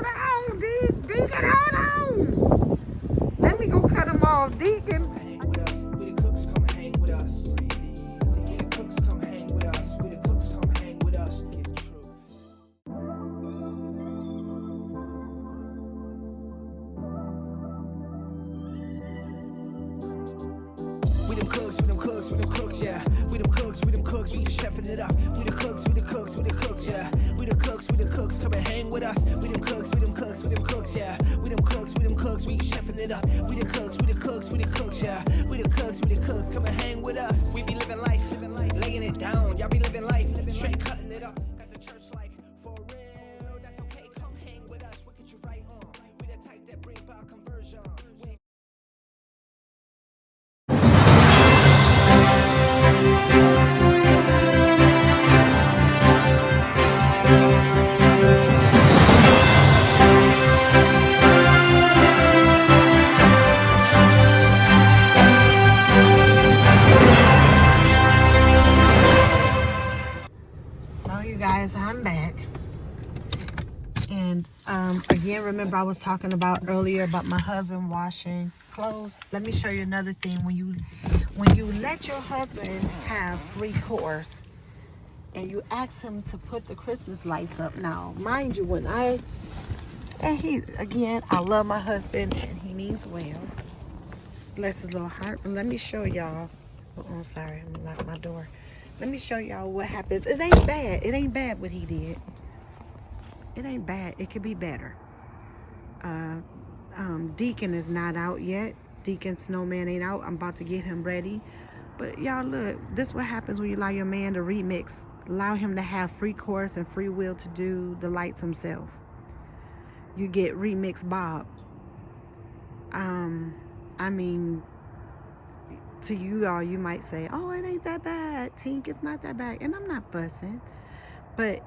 hold on, Deacon, hold on. Let me go cut him off, Deacon. We them cooks, yeah. We them cooks, we just chefing it up. We the cooks, yeah. We the cooks, come and hang with us. We them cooks, yeah. We them cooks, we just chefing it up. We the cooks, yeah. We the cooks, come and hang with us. We be living life, laying it down. Y'all be living life, straight cutting it up. Got the church like, for real, that's okay, come hang with us. What get you right on? We the type that bring about conversion. So you guys, I'm back. And again, remember I was talking about earlier about my husband washing clothes. Let me show you another thing. When you let your husband have free course and you ask him to put the Christmas lights up, now mind you, I love my husband and he means well, bless his little heart. But let me show y'all. Oh, sorry, I'm gonna lock my door. Let me show y'all what happens. It ain't bad what he did. It ain't bad. It could be better. Deacon is not out yet. Deacon Snowman ain't out. I'm about to get him ready. But y'all look, this is what happens when you allow your man to remix. Allow him to have free course and free will to do the lights himself. You get remix Bob. I mean, to you all, you might say, oh, it ain't that bad, Tink, it's not that bad. And I'm not fussing, but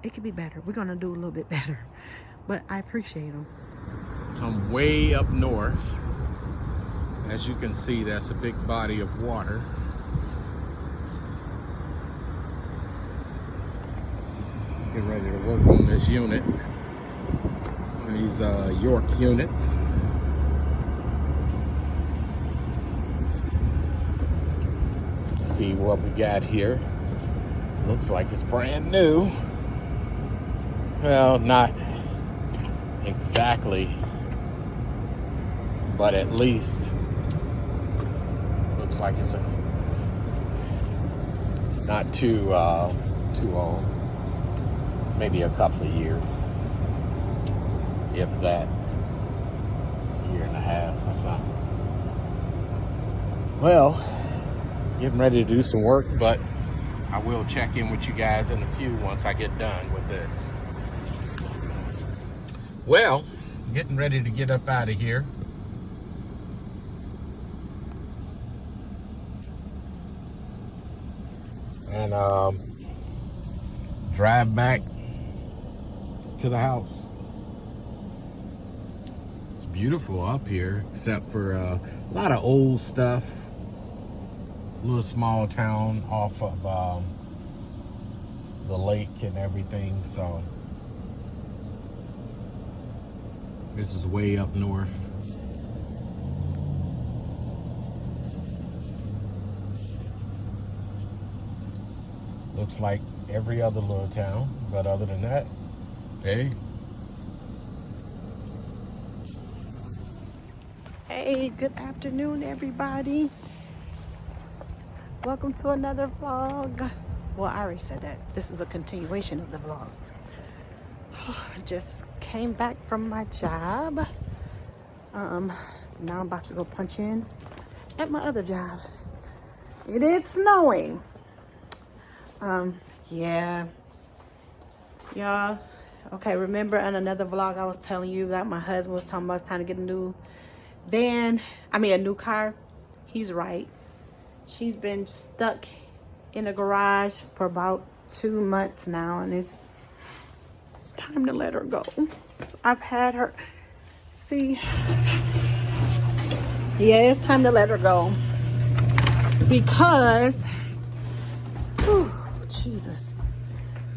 it could be better. We're gonna do a little bit better, but I appreciate them. I'm way up north. As you can see, that's a big body of water. Getting ready to work on this unit. These York units. See what we got here. Looks like it's brand new. Well, not exactly, but at least looks like it's not too old. Maybe a couple of years, if that, year and a half or something. Well, getting ready to do some work, but I will check in with you guys in a few once I get done with this. Well, getting ready to get up out of here. And drive back to the house. It's beautiful up here, except for a lot of old stuff. Little small town off of the lake and everything, so this is way up north. Looks like every other little town, but other than that, hey. Hey, good afternoon, everybody. Welcome to another vlog. Well, I already said that. This is a continuation of the vlog. Just came back from my job. Now I'm about to go punch in at my other job. It is snowing. Yeah. Y'all, okay, remember in another vlog I was telling you that my husband was talking about it's time to get a new a new car? He's right. She's been stuck in the garage for about 2 months now, and it's time to let her go. I've had her, see, yeah, it's time to let her go because, whew, Jesus,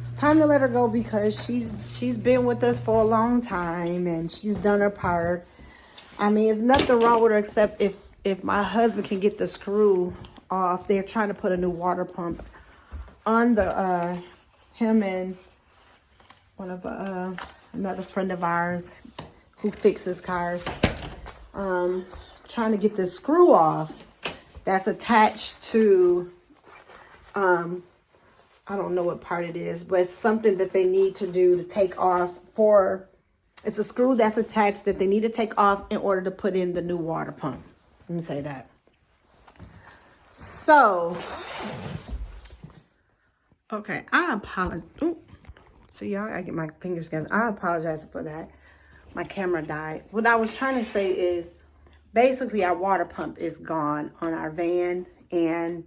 it's time to let her go because she's been with us for a long time and she's done her part. I mean, there's nothing wrong with her except if my husband can get the screw off. They're trying to put a new water pump on the him and one of another friend of ours who fixes cars. Trying to get this screw off that's attached to I don't know what part it is, but it's something that they need to do to take off it's a screw that's attached that they need to take off in order to put in the new water pump. Let me say that. So, okay, I apologize. See, y'all, I get my fingers together. I apologize for that. My camera died. What I was trying to say is, basically, our water pump is gone on our van, and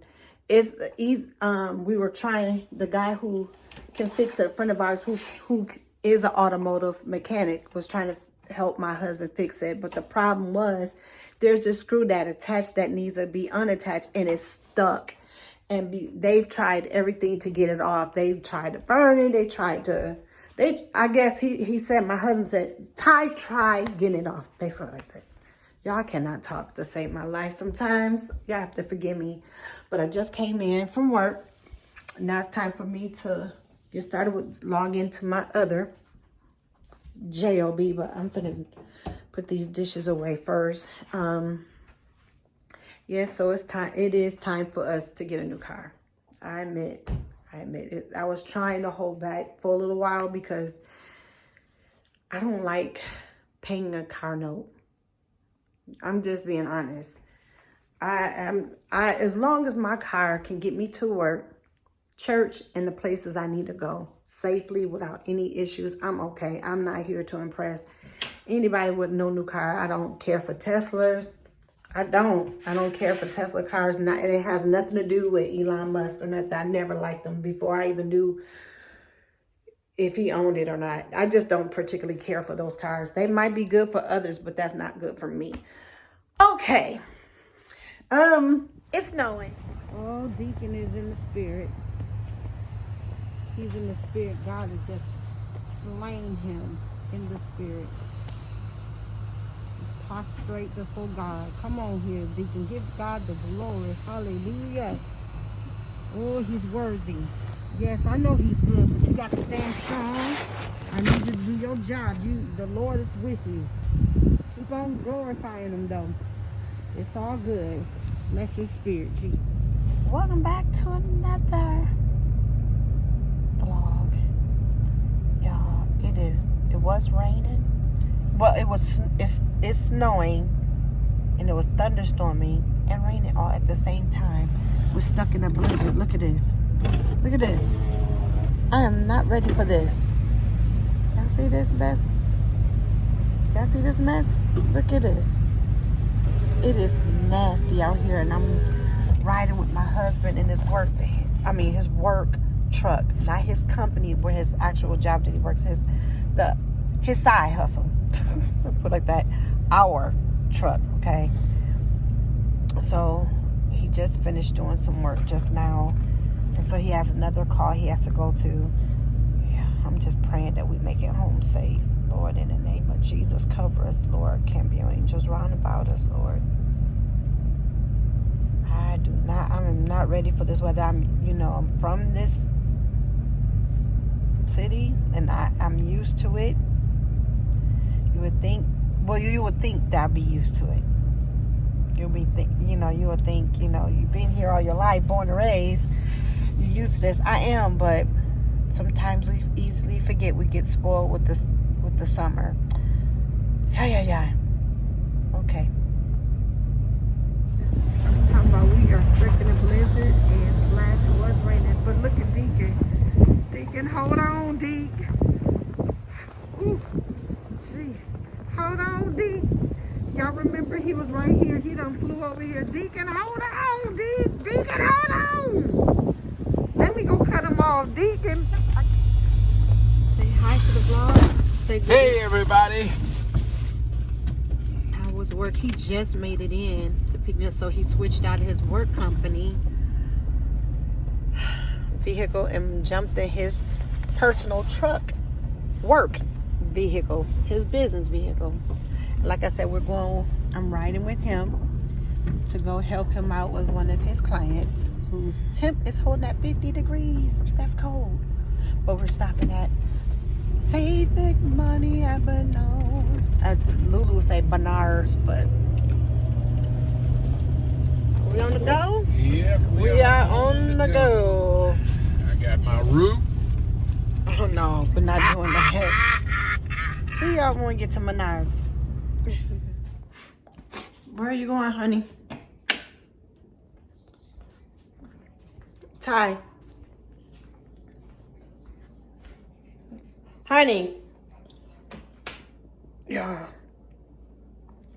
we were trying, the guy who can fix it, a friend of ours who is an automotive mechanic, was trying to help my husband fix it. But the problem was there's a screw that attached that needs to be unattached and it's stuck. And they've tried everything to get it off. They've tried to burn it. I guess he said, my husband said, try getting it off. Basically like that. Y'all cannot talk to save my life sometimes. Y'all have to forgive me. But I just came in from work. Now it's time for me to get started with log into my other job. But I'm going to put these dishes away first. Yes, so it is time for us to get a new car. I admit it. I was trying to hold back for a little while because I don't like paying a car note. I'm just being honest. As long as my car can get me to work, church, and the places I need to go safely without any issues, I'm okay. I'm not here to impress anybody with no new car. I don't care for Teslas. I don't care for Tesla cars. It has nothing to do with Elon Musk or nothing. I never liked them before I even knew if he owned it or not. I just don't particularly care for those cars. They might be good for others, but that's not good for me. Okay. It's snowing. Oh, Deacon is in the spirit. He's in the spirit. God is just slaying him in the spirit. Prostrate before God. Come on here, Deacon. Give God the glory. Hallelujah. Oh, he's worthy. Yes, I know he's good, but you got to stand strong. I need you to do your job. The Lord is with you. Keep on glorifying him, though. It's all good. Bless his spirit, Jesus. Welcome back to another vlog. Y'all, it was raining. Well, it's snowing, and it was thunderstorming and raining all at the same time. We're stuck in a blizzard. Look at this. Look at this. I am not ready for this. Y'all see this mess? Y'all see this mess? Look at this. It is nasty out here, and I'm riding with my husband in his work truck, not his company where his actual job that he works, his side hustle. Put it like that. Our truck, okay? So he just finished doing some work just now, and so he has another call he has to go to. Yeah, I'm just praying that we make it home safe, Lord, in the name of Jesus. Cover us, Lord. Camp your angels round about us, Lord. I'm not ready for this weather. I'm from this city, and I'm used to it. You would think that I'd be used to it. You would think, you've been here all your life, born and raised. You're used to this. I am, but sometimes we easily forget. We get spoiled with the summer. Yeah. Okay. I'm talking about we are stuck in a blizzard and it was raining. But look at Deacon. Deacon, hold on, Deacon. Ooh, gee. Hold on, Deke. Y'all remember he was right here. He done flew over here. Deacon, hold on, Deke. Deacon, hold on. Let me go cut him off. Deacon. Say hi to the vlog. Say good. Hey, everybody. How was work? He just made it in to pick me up, so he switched out his work company vehicle and jumped in his personal truck, work vehicle, his business vehicle. Like I said, I'm riding with him to go help him out with one of his clients whose temp is holding at 50 degrees. That's cold. But we're stopping at Save Big Money at Bernard's. As Lulu would say, Bernard's, but we on the go? Yep, We are on the go. I got my route. Oh no, we're not doing that. See y'all when we get to Menards. Where are you going, honey? Ty. Honey. Yeah.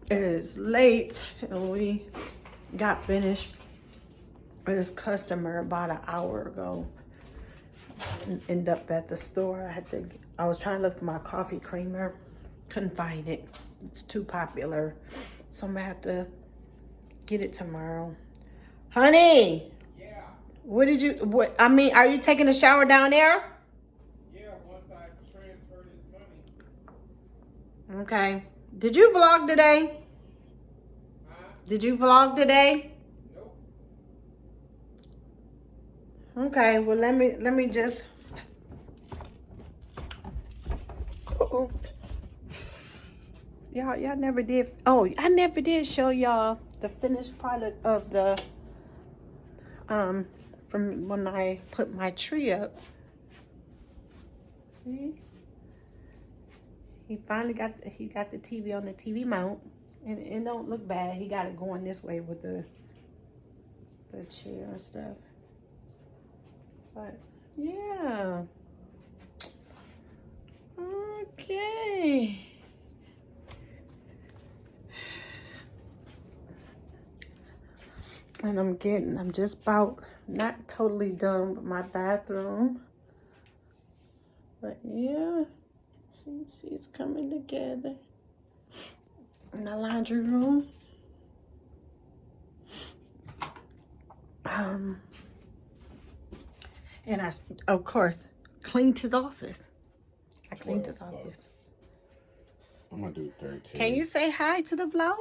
It is late and we got finished with this customer about an hour ago. And end up at the store. I was trying to look for my coffee creamer. Couldn't find it. It's too popular. So I'm gonna have to get it tomorrow. Honey! Yeah. Are you taking a shower down there? Yeah, once I transfer this money. Okay. Did you vlog today? Huh? Did you vlog today? Nope. Okay, well let me just Y'all never did. Oh, I never did show y'all the finished product of the from when I put my tree up. See? He finally got the TV on the TV mount, and it don't look bad. He got it going this way with the chair and stuff. But yeah. Okay. And I'm just about not totally done with my bathroom. But yeah, see it's coming together. In the laundry room. And I, of course, cleaned his office. I cleaned his office. I'm gonna do 13. Can you say hi to the vlog?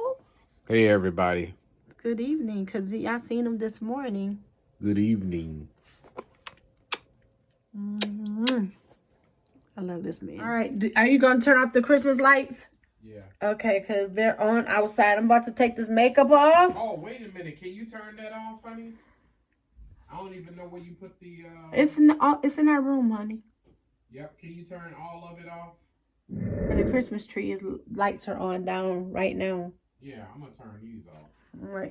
Hey, everybody. Good evening, because I seen him this morning. Good evening. I love this man. All right, are you going to turn off the Christmas lights? Yeah. Okay, because they're on outside. I'm about to take this makeup off. Oh, wait a minute. Can you turn that off, honey? I don't even know where you put the... It's in our room, honey. Yep. Can you turn all of it off? And the Christmas tree lights are on down right now. Yeah, I'm going to turn these off. All right,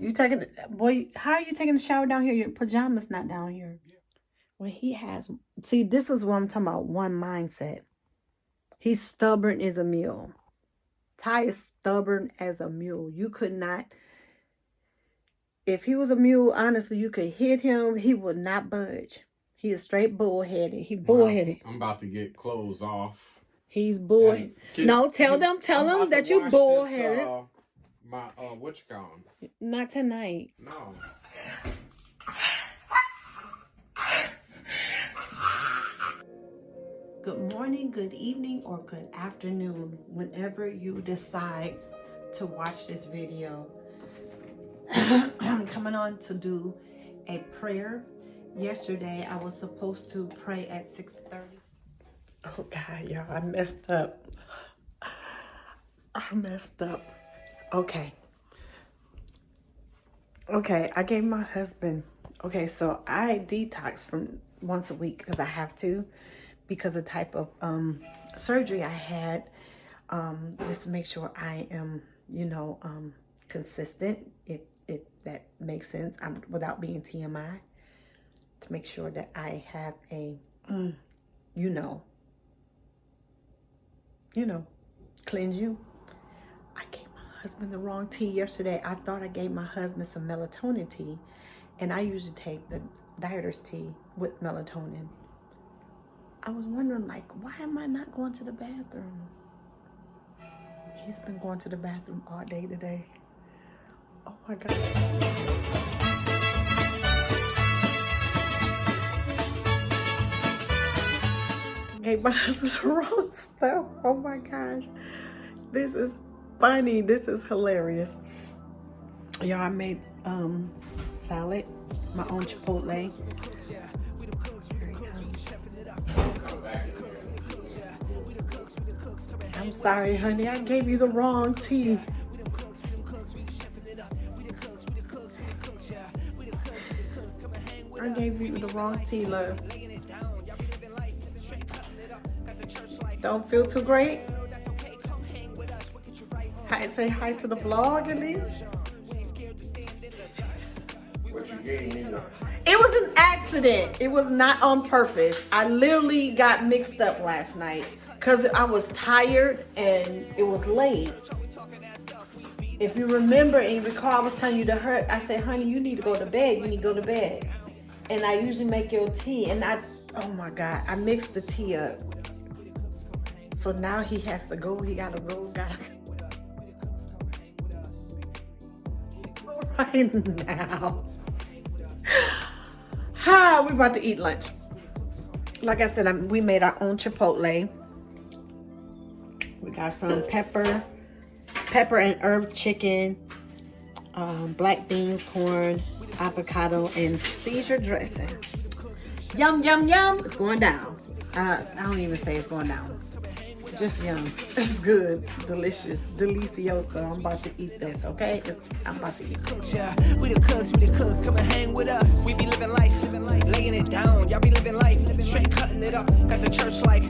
boy, how are you taking a shower down here? Your pajamas not down here. Yeah. Well, see, this is what I'm talking about, one mindset. He's stubborn as a mule. Ty is stubborn as a mule. You could not, if he was a mule, honestly, you could hit him. He would not budge. He is straight bullheaded. He bullheaded. I'm about to get clothes off. He's bullheaded. No, tell them that you bullheaded. What you call him? Not tonight. No. Good morning, good evening, or good afternoon, whenever you decide to watch this video. I'm coming on to do a prayer. Yesterday, I was supposed to pray at 6:30. Oh, God, y'all, I messed up. Okay, I gave my husband, so I detox from once a week because I have to, because of the type of surgery I had, just to make sure I am, consistent, if that makes sense, without being TMI, to make sure that I have a, cleanse you. I gave my husband the wrong tea yesterday. I thought I gave my husband some melatonin tea, and I usually take the dieter's tea with melatonin. I was wondering, why am I not going to the bathroom? He's been going to the bathroom all day today. Oh my God. gave my husband the wrong stuff. Oh my gosh. This is funny. This is hilarious. Y'all, I made salad, my own Chipotle. I'm sorry, honey. I gave you the wrong tea. I gave you the wrong tea, love. Don't feel too great? Hi, say hi to the vlog at least. What you gave me though? It was an accident. It was not on purpose. I literally got mixed up last night because I was tired and it was late. If you remember and you recall, I was telling you to her, I said, honey, you need to go to bed. You need to go to bed. And I usually make your tea. And oh my God, I mixed the tea up. So now he has to go. He gotta go. Right now. We're about to eat lunch. Like I said, we made our own Chipotle. We got some pepper and herb chicken, black beans, corn, avocado, and Caesar dressing. Yum, yum, yum. It's going down. I don't even say it's going down. Just yum. It's good. Delicious. Delicioso. I'm about to eat this, okay? I'm about to eat this. Yeah, we the cooks, come and hang with us. We be living life, laying it down. Y'all be living life, straight cutting it up. Got the church like